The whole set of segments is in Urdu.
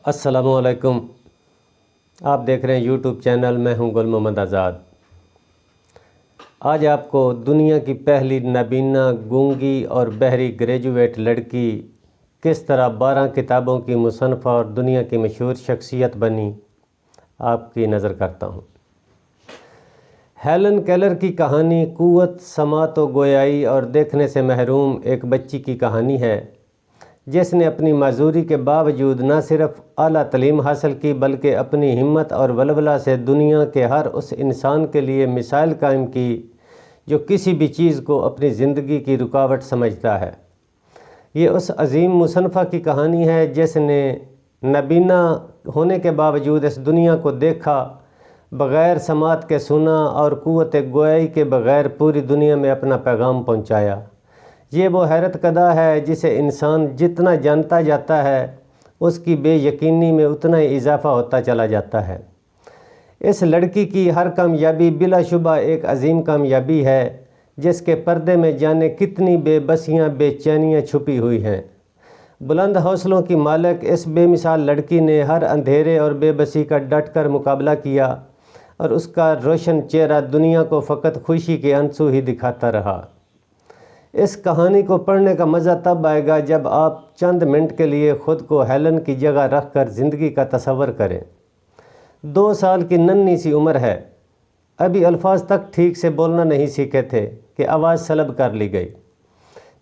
السلام علیکم۔ آپ دیکھ رہے ہیں یوٹیوب چینل، میں ہوں گل محمد آزاد۔ آج آپ کو دنیا کی پہلی نابینا، گونگی اور بہری گریجویٹ لڑکی کس طرح 12 کتابوں کی مصنفہ اور دنیا کی مشہور شخصیت بنی، آپ کی نظر کرتا ہوں۔ ہیلن کیلر کی کہانی قوت، سماعت و گویائی اور دیکھنے سے محروم ایک بچی کی کہانی ہے، جس نے اپنی معذوری کے باوجود نہ صرف اعلیٰ تعلیم حاصل کی بلکہ اپنی ہمت اور ولولہ سے دنیا کے ہر اس انسان کے لیے مثال قائم کی جو کسی بھی چیز کو اپنی زندگی کی رکاوٹ سمجھتا ہے۔ یہ اس عظیم مصنفہ کی کہانی ہے جس نے نابینا ہونے کے باوجود اس دنیا کو دیکھا، بغیر سماعت کے سنا اور قوت گویائی کے بغیر پوری دنیا میں اپنا پیغام پہنچایا۔ یہ وہ حیرت کدا ہے جسے انسان جتنا جانتا جاتا ہے اس کی بے یقینی میں اتنا ہی اضافہ ہوتا چلا جاتا ہے۔ اس لڑکی کی ہر کامیابی بلا شبہ ایک عظیم کامیابی ہے جس کے پردے میں جانے کتنی بے بسیاں، بے چینیاں چھپی ہوئی ہیں۔ بلند حوصلوں کی مالک اس بے مثال لڑکی نے ہر اندھیرے اور بے بسی کا ڈٹ کر مقابلہ کیا اور اس کا روشن چہرہ دنیا کو فقط خوشی کے آنسو ہی دکھاتا رہا۔ اس کہانی کو پڑھنے کا مزہ تب آئے گا جب آپ چند منٹ کے لیے خود کو ہیلن کی جگہ رکھ کر زندگی کا تصور کریں۔ 2 سال کی ننھی سی عمر ہے، ابھی الفاظ تک ٹھیک سے بولنا نہیں سیکھے تھے کہ آواز سلب کر لی گئی۔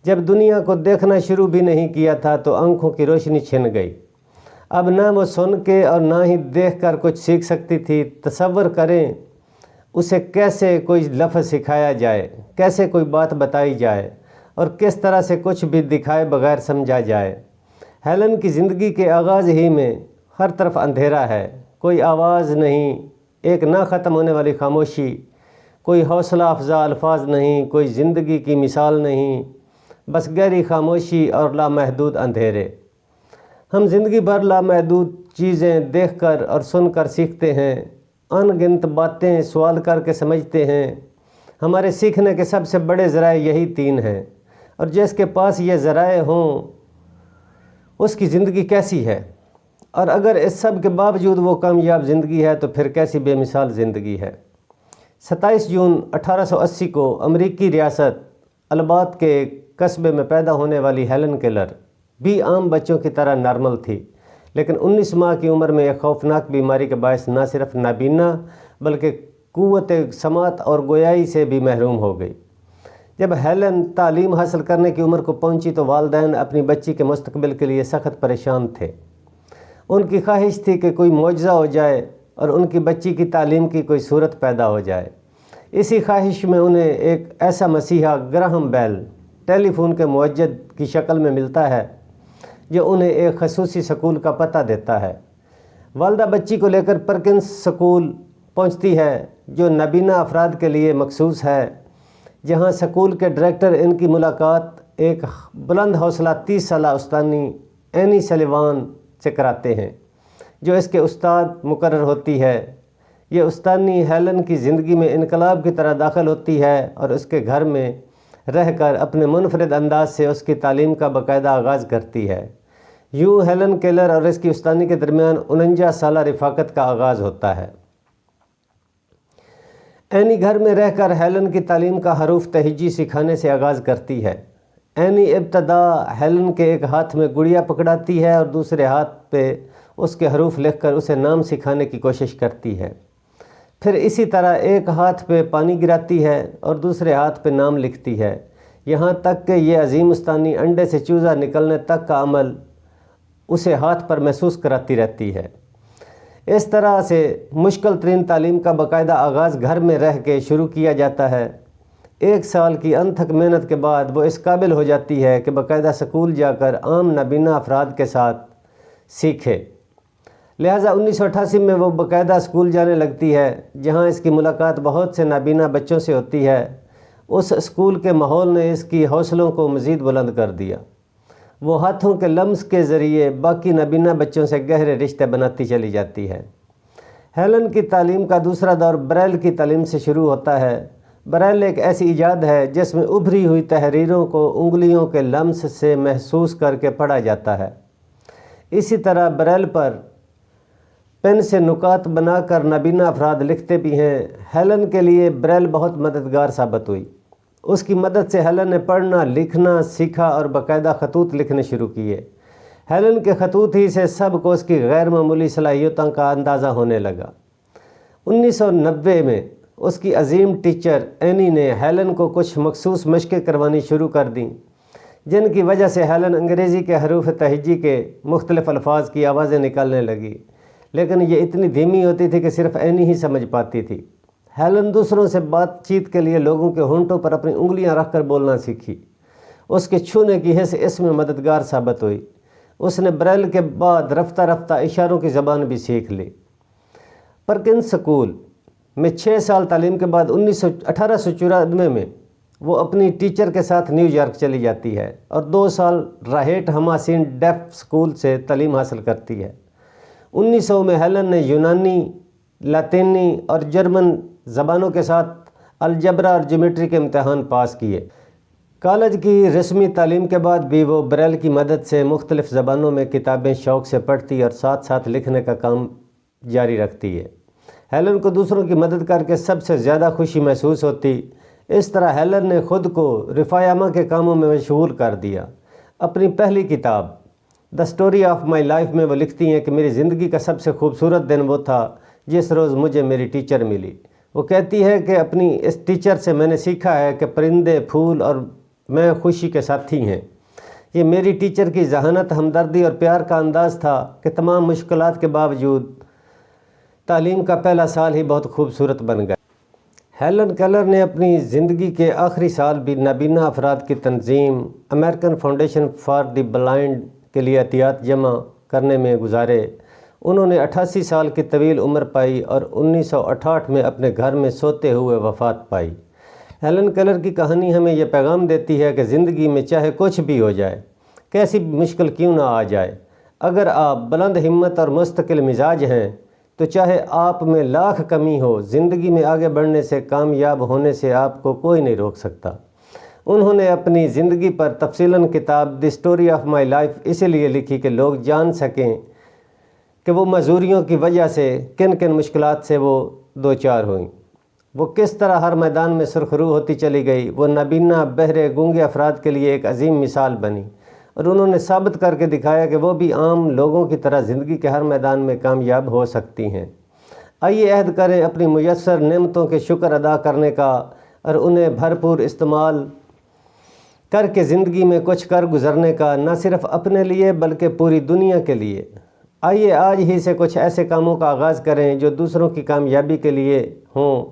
جب دنیا کو دیکھنا شروع بھی نہیں کیا تھا تو آنکھوں کی روشنی چھن گئی۔ اب نہ وہ سن کے اور نہ ہی دیکھ کر کچھ سیکھ سکتی تھی۔ تصور کریں اسے کیسے کوئی لفظ سکھایا جائے، کیسے کوئی بات بتائی جائے اور کس طرح سے کچھ بھی دکھائے بغیر سمجھا جائے۔ ہیلن کی زندگی کے آغاز ہی میں ہر طرف اندھیرا ہے، کوئی آواز نہیں، ایک نہ ختم ہونے والی خاموشی، کوئی حوصلہ افزا الفاظ نہیں، کوئی زندگی کی مثال نہیں، بس گہری خاموشی اور لامحدود اندھیرے۔ ہم زندگی بھر لامحدود چیزیں دیکھ کر اور سن کر سیکھتے ہیں، ان گنت باتیں سوال کر کے سمجھتے ہیں۔ ہمارے سیکھنے کے سب سے بڑے ذرائع یہی 3 ہیں، اور جس کے پاس یہ ذرائع ہوں اس کی زندگی کیسی ہے، اور اگر اس سب کے باوجود وہ کامیاب زندگی ہے تو پھر کیسی بے مثال زندگی ہے۔ 27 جون 1880 کو امریکی ریاست البات کے قصبے میں پیدا ہونے والی ہیلن کیلر بھی عام بچوں کی طرح نارمل تھی، لیکن 19 ماہ کی عمر میں ایک خوفناک بیماری کے باعث نہ صرف نابینا بلکہ قوت سماعت اور گویائی سے بھی محروم ہو گئی۔ جب ہیلن تعلیم حاصل کرنے کی عمر کو پہنچی تو والدین اپنی بچی کے مستقبل کے لیے سخت پریشان تھے۔ ان کی خواہش تھی کہ کوئی معجزہ ہو جائے اور ان کی بچی کی تعلیم کی کوئی صورت پیدا ہو جائے۔ اسی خواہش میں انہیں ایک ایسا مسیحا گراہم بیل ٹیلی فون کے موجد کی شکل میں ملتا ہے جو انہیں ایک خصوصی سکول کا پتہ دیتا ہے۔ والدہ بچی کو لے کر پرکنس سکول پہنچتی ہے جو نابینا افراد کے لیے مخصوص ہے، جہاں سکول کے ڈائریکٹر ان کی ملاقات ایک بلند حوصلہ 30 سالہ استانی اینی سلیوان سے کراتے ہیں، جو اس کے استاد مقرر ہوتی ہے۔ یہ استانی ہیلن کی زندگی میں انقلاب کی طرح داخل ہوتی ہے اور اس کے گھر میں رہ کر اپنے منفرد انداز سے اس کی تعلیم کا باقاعدہ آغاز کرتی ہے۔ یوں ہیلن کیلر اور اس کی استانی کے درمیان 49 سالہ رفاقت کا آغاز ہوتا ہے۔ اینی گھر میں رہ کر ہیلن کی تعلیم کا حروف تہجی سکھانے سے آغاز کرتی ہے۔ اینی ابتدا ہیلن کے ایک ہاتھ میں گڑیا پکڑاتی ہے اور دوسرے ہاتھ پہ اس کے حروف لکھ کر اسے نام سکھانے کی کوشش کرتی ہے۔ پھر اسی طرح ایک ہاتھ پہ پانی گراتی ہے اور دوسرے ہاتھ پہ نام لکھتی ہے، یہاں تک کہ یہ عظیم استانی انڈے سے چوزا نکلنے تک کا عمل اسے ہاتھ پر محسوس کراتی رہتی ہے۔ اس طرح سے مشکل ترین تعلیم کا باقاعدہ آغاز گھر میں رہ کے شروع کیا جاتا ہے۔ 1 سال کی انتھک محنت کے بعد وہ اس قابل ہو جاتی ہے کہ باقاعدہ سکول جا کر عام نابینا افراد کے ساتھ سیکھے۔ لہٰذا 1988 میں وہ باقاعدہ سکول جانے لگتی ہے، جہاں اس کی ملاقات بہت سے نابینا بچوں سے ہوتی ہے۔ اس سکول کے ماحول نے اس کی حوصلوں کو مزید بلند کر دیا۔ وہ ہاتھوں کے لمس کے ذریعے باقی نابینا بچوں سے گہرے رشتے بناتی چلی جاتی ہے۔ ہیلن کی تعلیم کا دوسرا دور بریل کی تعلیم سے شروع ہوتا ہے۔ بریل ایک ایسی ایجاد ہے جس میں ابھری ہوئی تحریروں کو انگلیوں کے لمس سے محسوس کر کے پڑھا جاتا ہے۔ اسی طرح بریل پر پین سے نکات بنا کر نابینا افراد لکھتے بھی ہیں۔ ہیلن کے لیے بریل بہت مددگار ثابت ہوئی۔ اس کی مدد سے ہیلن نے پڑھنا لکھنا سیکھا اور باقاعدہ خطوط لکھنے شروع کیے۔ ہیلن کے خطوط ہی سے سب کو اس کی غیر معمولی صلاحیتوں کا اندازہ ہونے لگا۔ 1990 میں اس کی عظیم ٹیچر اینی نے ہیلن کو کچھ مخصوص مشقیں کروانی شروع کر دیں، جن کی وجہ سے ہیلن انگریزی کے حروف تہجی کے مختلف الفاظ کی آوازیں نکالنے لگی، لیکن یہ اتنی دھیمی ہوتی تھی کہ صرف اینی ہی سمجھ پاتی تھی۔ ہیلن دوسروں سے بات چیت کے لیے لوگوں کے ہونٹوں پر اپنی انگلیاں رکھ کر بولنا سیکھی۔ اس کے چھونے کی حس اس میں مددگار ثابت ہوئی۔ اس نے بریل کے بعد رفتہ رفتہ اشاروں کی زبان بھی سیکھ لی۔ پرکنس اسکول میں 6 سال تعلیم کے بعد 1894 میں وہ اپنی ٹیچر کے ساتھ نیو یارک چلی جاتی ہے اور 2 سال راہیٹ ہماسین ڈیف اسکول سے تعلیم حاصل کرتی ہے۔ 1900 میں ہیلن نے یونانی، لاطینی اور جرمن زبانوں کے ساتھ الجبرا اور جیومیٹری کے امتحان پاس کیے۔ کالج کی رسمی تعلیم کے بعد بھی وہ بریل کی مدد سے مختلف زبانوں میں کتابیں شوق سے پڑھتی اور ساتھ ساتھ لکھنے کا کام جاری رکھتی ہے۔ ہیلن کو دوسروں کی مدد کر کے سب سے زیادہ خوشی محسوس ہوتی۔ اس طرح ہیلن نے خود کو رفاع عامہ کے کاموں میں مشغول کر دیا۔ اپنی پہلی کتاب the story of my life میں وہ لکھتی ہیں کہ میری زندگی کا سب سے خوبصورت دن وہ تھا جس روز مجھے میری ٹیچر ملی۔ وہ کہتی ہے کہ اپنی اس ٹیچر سے میں نے سیکھا ہے کہ پرندے، پھول اور میں خوشی کے ساتھی ہیں۔ یہ میری ٹیچر کی ذہانت، ہمدردی اور پیار کا انداز تھا کہ تمام مشکلات کے باوجود تعلیم کا پہلا سال ہی بہت خوبصورت بن گیا۔ ہیلن کیلر نے اپنی زندگی کے آخری سال بھی نابینا افراد کی تنظیم American foundation for the blind کے لیے عطیات جمع کرنے میں گزارے۔ انہوں نے 88 سال کی طویل عمر پائی اور 1968 میں اپنے گھر میں سوتے ہوئے وفات پائی۔ ہیلن کیلر کی کہانی ہمیں یہ پیغام دیتی ہے کہ زندگی میں چاہے کچھ بھی ہو جائے، کیسی بھی مشکل کیوں نہ آ جائے، اگر آپ بلند ہمت اور مستقل مزاج ہیں تو چاہے آپ میں لاکھ کمی ہو، زندگی میں آگے بڑھنے سے، کامیاب ہونے سے آپ کو کوئی نہیں روک سکتا۔ انہوں نے اپنی زندگی پر تفصیلاً کتاب the story of my life اسی لیے لکھی کہ لوگ جان سکیں کہ وہ معذوریوں کی وجہ سے کن کن مشکلات سے وہ دوچار ہوئیں، وہ کس طرح ہر میدان میں سرخرو ہوتی چلی گئی۔ وہ نابینا، بہرے، گونگے افراد کے لیے ایک عظیم مثال بنی اور انہوں نے ثابت کر کے دکھایا کہ وہ بھی عام لوگوں کی طرح زندگی کے ہر میدان میں کامیاب ہو سکتی ہیں۔ آئیے عہد کریں اپنی میسر نعمتوں کے شکر ادا کرنے کا اور انہیں بھرپور استعمال کر کے زندگی میں کچھ کر گزرنے کا، نہ صرف اپنے لیے بلکہ پوری دنیا کے لیے۔ آئیے آج ہی سے کچھ ایسے کاموں کا آغاز کریں جو دوسروں کی کامیابی کے لیے ہوں،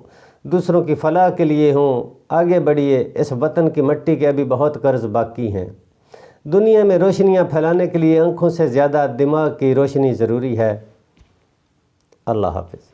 دوسروں کی فلاح کے لیے ہوں۔ آگے بڑھیے، اس وطن کی مٹی کے ابھی بہت قرض باقی ہیں۔ دنیا میں روشنیاں پھیلانے کے لیے آنکھوں سے زیادہ دماغ کی روشنی ضروری ہے۔ اللہ حافظ۔